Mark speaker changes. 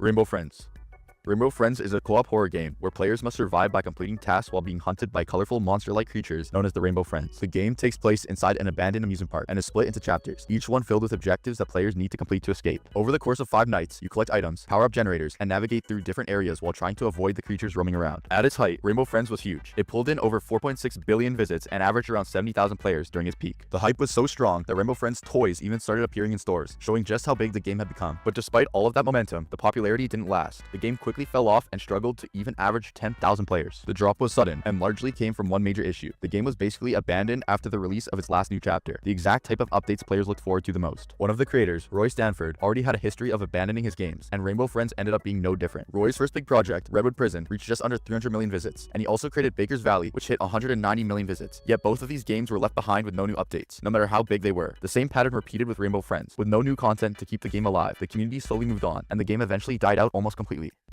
Speaker 1: Rainbow Friends. Rainbow Friends is a co-op horror game where players must survive by completing tasks while being hunted by colorful monster-like creatures known as the Rainbow Friends. The game takes place inside an abandoned amusement park and is split into chapters, each one filled with objectives that players need to complete to escape. Over the course of 5 nights, you collect items, power up generators, and navigate through different areas while trying to avoid the creatures roaming around. At its height, Rainbow Friends was huge. It pulled in over 4.6 billion visits and averaged around 70,000 players during its peak. The hype was so strong that Rainbow Friends toys even started appearing in stores, showing just how big the game had become. But despite all of that momentum, the popularity didn't last. The game quickly fell off and struggled to even average 10,000 players. The drop was sudden and largely came from one major issue. The game was basically abandoned after the release of its last new chapter, the exact type of updates players looked forward to the most. One of the creators, Roy Stanford, already had a history of abandoning his games, and Rainbow Friends ended up being no different. Roy's first big project, Redwood Prison, reached just under 300 million visits, and he also created Baker's Valley, which hit 190 million visits. Yet both of these games were left behind with no new updates, no matter how big they were. The same pattern repeated with Rainbow Friends. With no new content to keep the game alive, the community slowly moved on, and the game eventually died out almost completely.